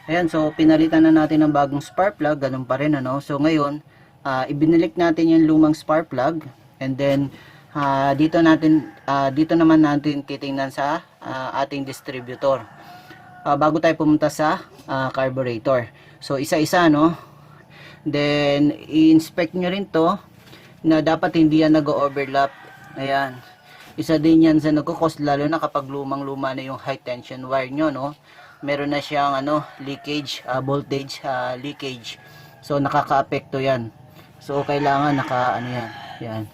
Ayan, so pinalitan na natin ng bagong spark plug, ganun pa rin ano. So ngayon, ibinalik natin yung lumang spark plug, and then dito naman natin titingnan sa ating distributor. Bago tayo pumunta sa carburetor. So isa-isa no. Then i-inspect nyo rin to na dapat hindi yan nag-overlap. Ayan. Isa din yan sa nagkukos, lalo na kapag lumang-luma na yung high tension wire nyo, no? Meron na siyang leakage, voltage leakage. So nakaka-apekto yan. So kailangan yan. Yan.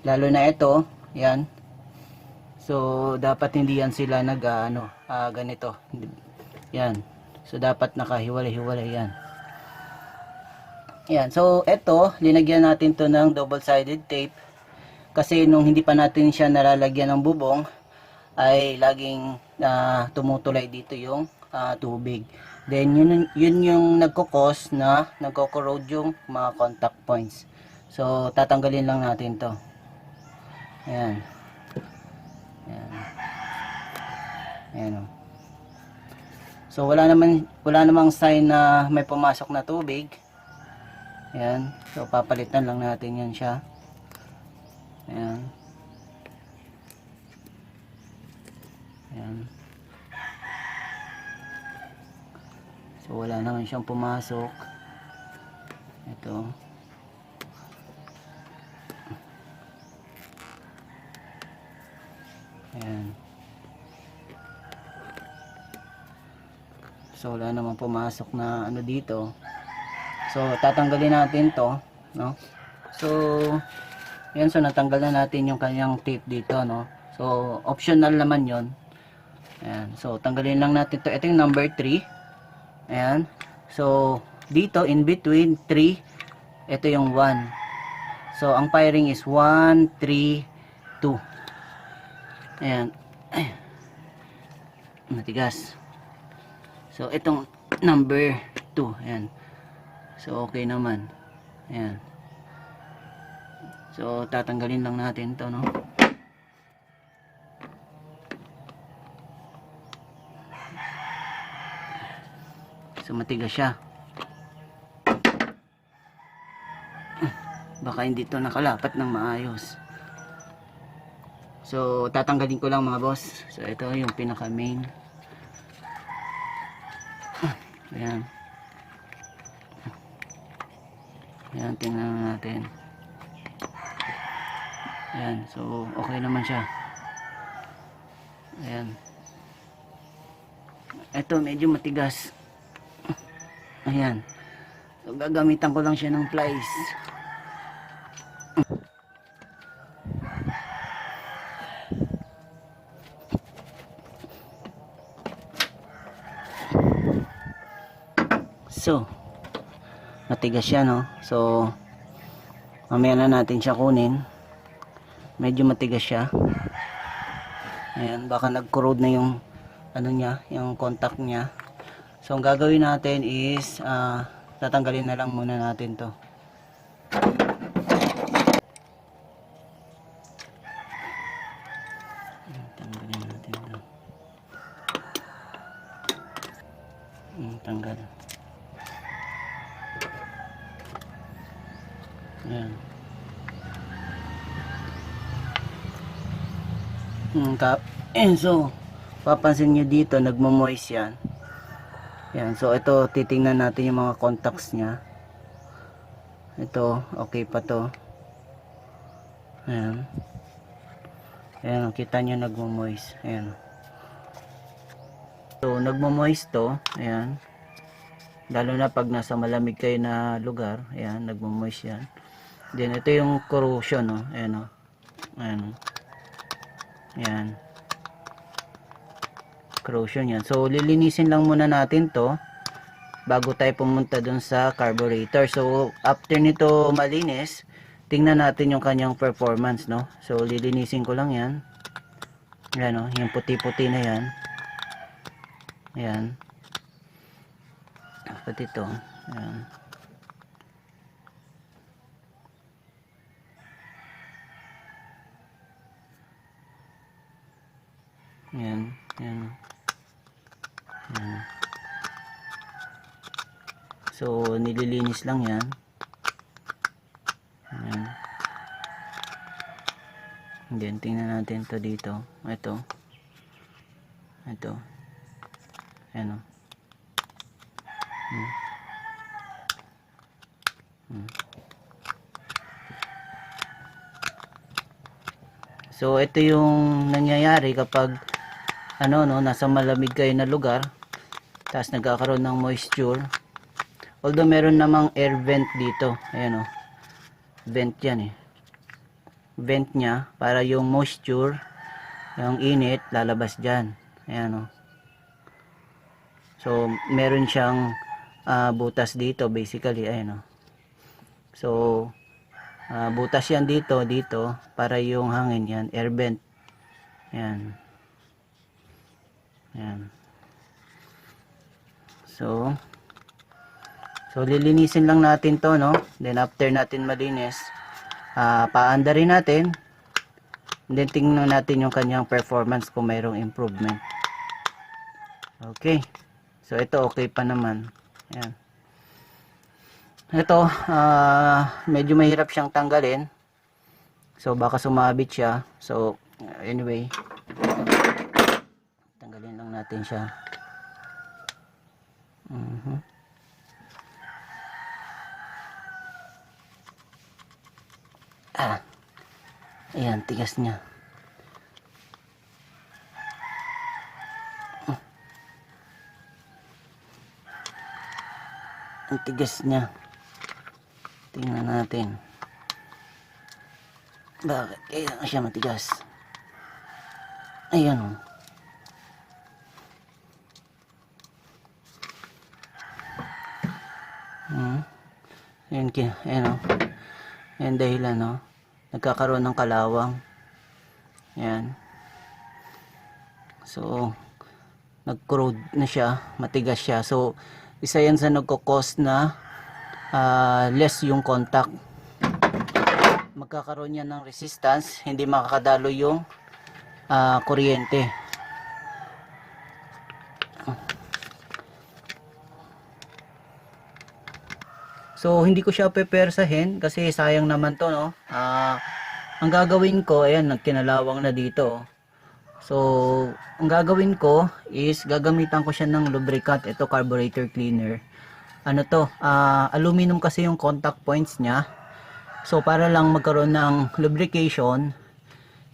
Lalo na ito, yan. So dapat hindi yan sila ganito. Yan. So dapat nakahiwalay-hiwalay yan. Yan. So ito, linagyan natin to ng double-sided tape. Kasi nung hindi pa natin siya nalalagyan ng bubong, ay laging tumutulay dito yung tubig. Then yun yung nagkukos na nagko-corrode yung mga contact points. So tatanggalin lang natin to. Ayan. Ayan. Ayan o. So wala namang sign na may pumasok na tubig. Ayan. So papalitan lang natin yan siya. Ayan. Ayan. So wala naman siyang pumasok. Ito. Ayan. So wala naman pumasok na dito. So tatanggalin natin to, no? So yan, so natanggal na natin yung kanyang tape dito, no? So optional naman yon. Ayan, so tanggalin lang natin to. Ito yung number 3. Ayan. So dito in between 3, ito yung 1. So ang firing is 1, 3, 2. Ayan. Matigas. So itong number 2, ayan. So okay naman. Ayan. So tatanggalin lang natin to, no? So matigas siya. Baka hindi to nakalapat ng maayos. So tatanggalin ko lang mga boss. So ito yung pinaka main. Ayan. Ayan, tingnan natin. Ayan, so okay naman siya. Ayan. Ito medyo matigas. Ayan. So gagamitan ko lang siya ng plies. So matigas siya, no? So mamaya na natin siya kunin. Medyo matigas siya. Ayan, baka nag-corrode na yung yung contact niya. So ang gagawin natin is tatanggalin na lang muna natin to. Tanggalin natin to. Tanggal. Ayan. So papansin nyo dito nagmo-moist yan. Yan, so ito titingnan natin yung mga contacts nya. Ito okay pa to. Ayan. Ayan, kita nyo nagmo-moist. Ayan. So nagmo-moist to. Ayan. Lalo na pag nasa malamig kayo na lugar. Ayan, nagmo-moist yan. Then ito yung corrosion, no? Ayan, no? Ayan. Ayan. Corrosion yan. So lilinisin lang muna natin to bago tayo pumunta dun sa carburetor. So after nito malinis, tingnan natin yung kanyang performance, no? So lilinisin ko lang yan. Ayan, no? Yung puti-puti na yan. Ayan. Pati ito. Ayan. Ayan. Ayan. Ayan. So nililinis lang yan. Ayan. And then tingnan natin to dito. Ito. Ayan o. So ito yung nangyayari kapag nasa malamig kayo na lugar, tapos nagkakaroon ng moisture. Although meron namang air vent dito, ayan vent yan vent niya para yung moisture, yung init lalabas dyan, ayan so meron siyang butas dito basically, ayan so butas yan dito para yung hangin yan, air vent yan. So lilinisin lang natin to, then after natin malinis, paanda rin natin, then tingnan natin yung kanyang performance kung mayroong improvement. Okay, so ito okay pa naman. Ayan. Ito medyo mahirap siyang tanggalin, so baka sumabit siya. So anyway, tanggalin lang natin siya. Ayan, tigas niya. Ang tigas niya. Tingnan natin. Bakit kaya siya matigas? Ayan ayan ayan dahilan nagkakaroon ng kalawang. Ayan. So nag-corrode na siya, matigas siya. So isa yan sa nagko-cause na less yung contact. Magkakaroon yan ng resistance, hindi makakadalo yung kuryente. So hindi ko siya pepersahin kasi sayang naman to, ang gagawin ko, ayan, nagkinalawang na dito. So ang gagawin ko is gagamitan ko siya ng lubricant, ito carburetor cleaner. Aluminum kasi yung contact points niya. So para lang magkaroon ng lubrication,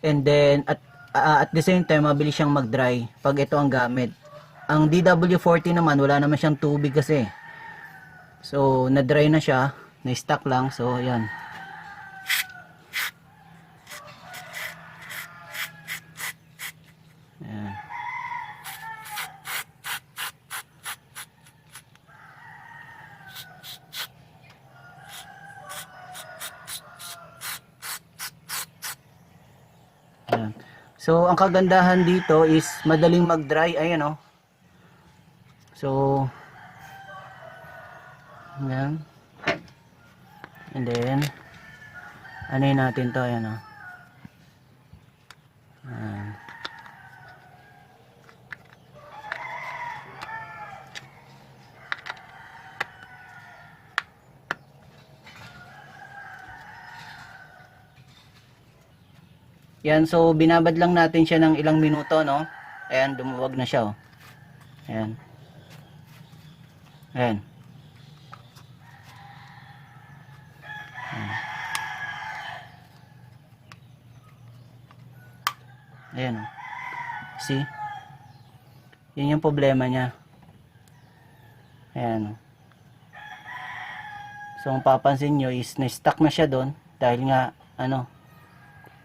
and then at the same time mabilis siyang mag-dry pag ito ang gamit. Ang DW40 naman wala naman siyang tubig kasi. So na-dry na siya, na-stuck lang. So ayan. Ayan. Ayan. So ang kagandahan dito is madaling mag-dry, ayan So ayan. And then ano'y natin to, ayan Ayan. Yan, so binabad lang natin siya ng ilang minuto, Ayan, dumuwag na siya, Ayan. Ayan. Ayan, See? Yun yung problema niya. Ayan. So, ang papansin nyo is na-stuck na siya doon dahil nga,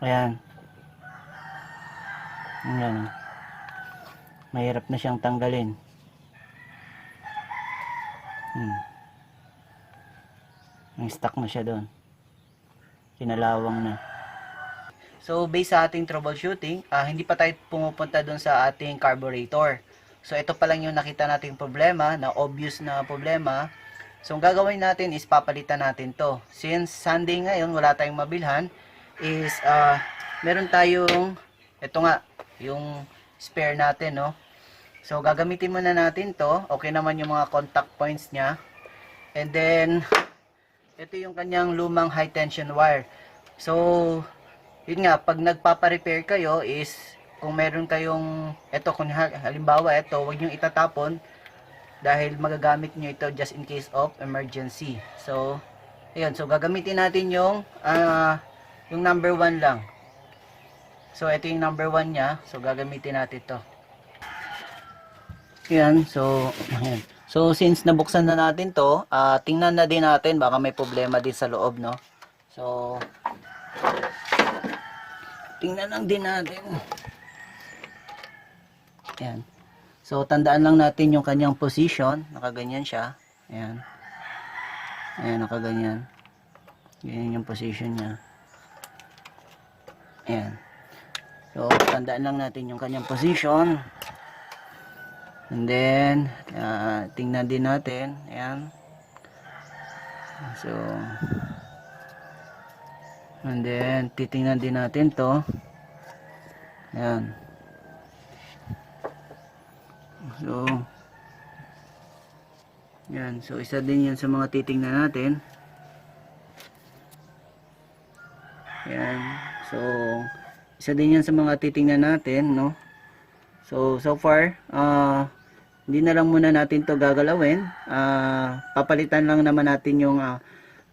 ayan. Ayan. Mahirap na siyang tanggalin. Na-stuck na siya doon. Kinalawang na. So, based sa ating troubleshooting, hindi pa tayo pumupunta doon sa ating carburetor. So, ito pa lang yung nakita nating problema, na obvious na problema. So, ang gagawin natin is papalitan natin to. Since Sunday ngayon, wala tayong mabilhan, is meron tayong, ito nga, yung spare natin, So, gagamitin muna natin to. Okay naman yung mga contact points niya. And then, ito yung kanyang lumang high tension wire. So, yun nga, pag nagpapa-repair kayo is, kung meron kayong, ito, kung halimbawa, ito, huwag nyo itatapon dahil magagamit nyo ito just in case of emergency. So, ayun, so gagamitin natin yung number 1 lang. So, ito yung number 1 niya. So, gagamitin natin ito. Yan. So, ayan. So, since nabuksan na natin to, tingnan na din natin. Baka may problema din sa loob, no? So, tingnan lang din natin. Ayan. So, tandaan lang natin yung kanyang position. Nakaganyan siya. Ayan. Ayan, nakaganyan. Ganyan yung position niya. Ayan. So, tandaan lang natin yung kanyang position. And then, tingnan din natin. Ayan. So, and then, titingnan din natin to. Ayan. So, yan. So, isa din yan sa mga titingnan natin. Yan. So, isa din yan sa mga titingnan natin, no? So, so far, hindi na lang muna natin to gagalawin. Papalitan lang naman natin yung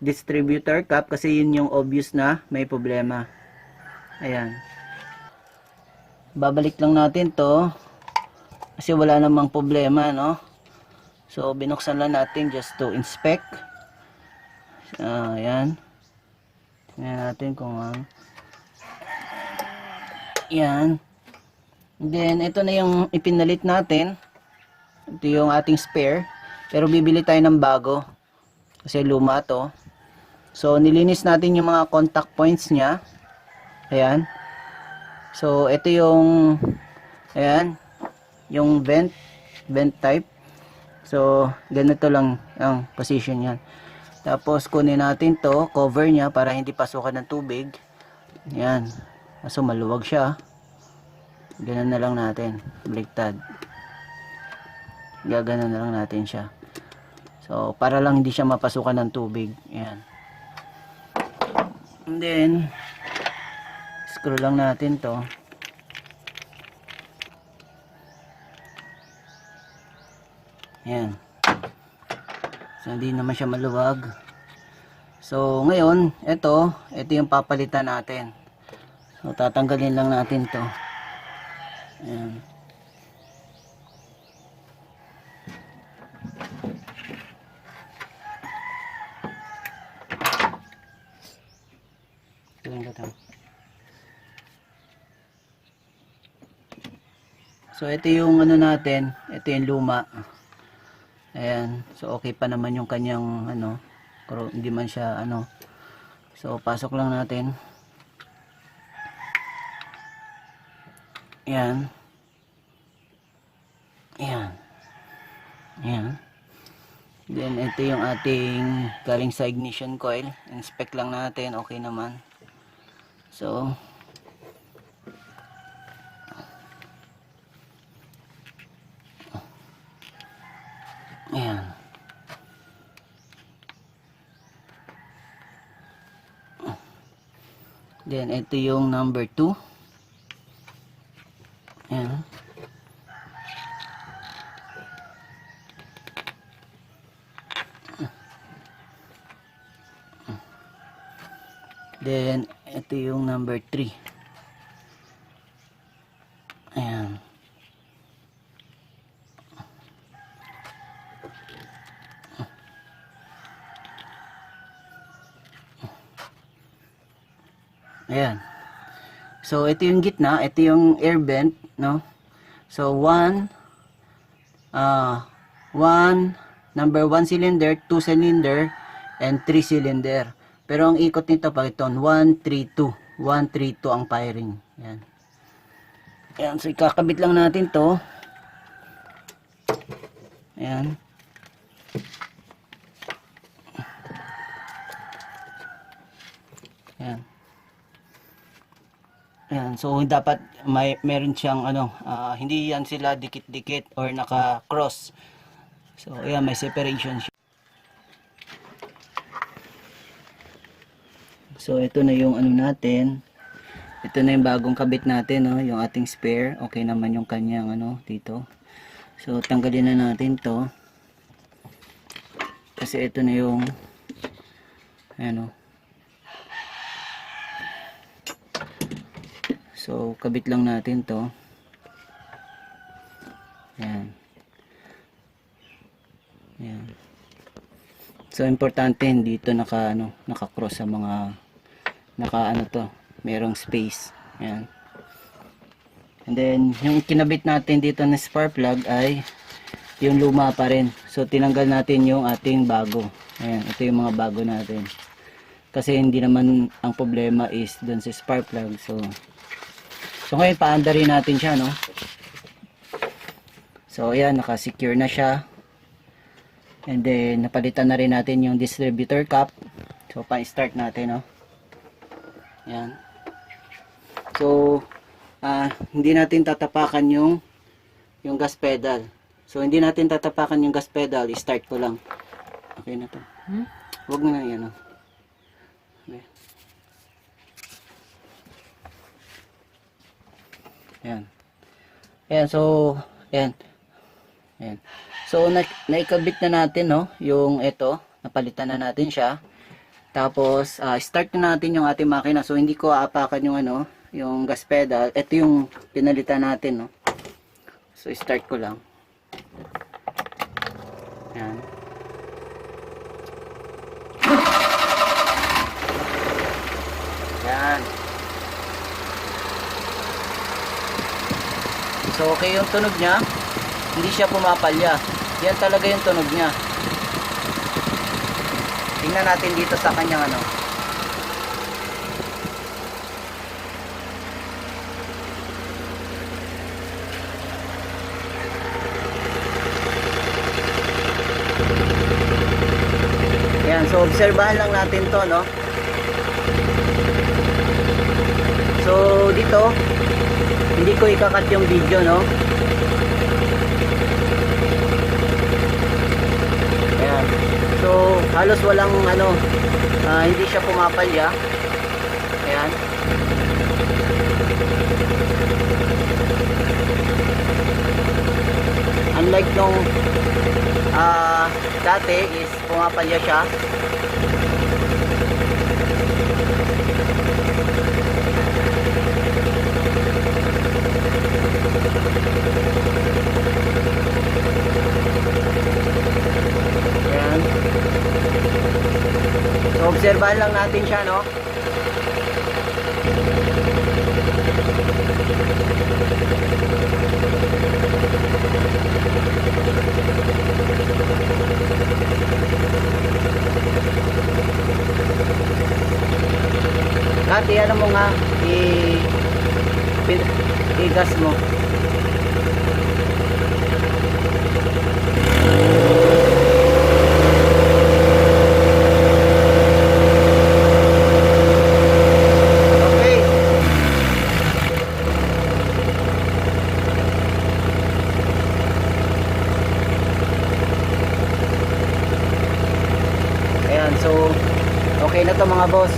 distributor cap kasi yun yung obvious na may problema. Ayan. Babalik lang natin to kasi wala namang problema, no? So, binuksan lang natin just to inspect. Ayan. Tingnan natin kung yan. Then, ito na yung ipinalit natin. Ito yung ating spare. Pero bibili tayo ng bago. Kasi luma to. So, nilinis natin yung mga contact points niya. Ayan. So, ito yung ayan. Yung vent type. So, ganito lang ang position niyan. Tapos, kunin natin to, cover niya para hindi pasukan ng tubig. Yan. So, maluwag siya. Ganun na lang natin. Baliktad. Gaganon na lang natin siya. So, para lang hindi siya mapasukan ng tubig. Yan. And then, screw lang natin to. Yan. So, hindi naman siya maluwag. So, ngayon, ito yung papalitan natin. So, tatanggalin lang natin to. Ayan. So, ito yung ano natin. Ito yung luma. Ayan. So, okay pa naman yung kanyang ano. Hindi man siya ano. So, pasok lang natin. Ayan. Ayan. Ayan. Then, ito yung ating galing sa ignition coil. Inspect lang natin. Okay naman. So, ayan. Then, ito yung number 2. Ayan. Then, ito yung number 3. Ayan. Ayan. So, ito yung gitna. Ito yung air vent, no? So, number 1 cylinder, 2 cylinder, and 3 cylinder. Pero ang ikot nito, pakiton, 132. 132 ang firing. Ayan. Ayan. So, ikakabit lang natin to. Ayan. Ayan. Ayan, so dapat meron siyang ano, hindi yan sila dikit-dikit or naka-cross. So ayan, may separation siya. So ito na yung ano natin. Ito na yung bagong kabit natin, no? Yung ating spare. Okay naman yung kanyang ano dito. So tanggalin na natin to. Kasi ito na yung ano. So kabit lang natin to. Yan. Yan. So importante dito naka-cross sa mga to, merong space. Yan. And then yung kinabit natin dito na spark plug ay yung luma pa rin. So tinanggal natin yung ating bago. Ayan, ito yung mga bago natin. Kasi hindi naman ang problema is dun sa spark plug. So ngayon paanda rin natin siya, no? So ayan, naka-secure na siya. And then napalitan na rin natin yung distributor cap. So pa-start natin, no? Ayan. So hindi natin tatapakan yung gas pedal. So hindi natin tatapakan yung gas pedal, i-start ko lang. Okay na to. Huwag na yan, no? Okay. Ayan. Ayan, so ayan. Ayan. So naikabit na natin, no, yung ito, napalitan na natin siya. Tapos start na natin yung ating makina. So hindi ko aapakan yung ano, yung gas pedal. Ito yung pinalitan natin, no. So start ko lang. Ayan. Ayan. So okay yung tunog niya. Hindi siya pumapalya. Yan talaga yung tunog niya. Tingnan natin dito sa kanyang ano. Yan, so obserbahan lang natin to, no. So dito hindi ko ikakat yung video, no. So halos walang ano, hindi siya pumapalya. Ayan. Unlike nung dati is pumapalya siya. Obserbahan lang natin siya, no? Dati ano mo nga i-gas mo. So okay na to mga boss.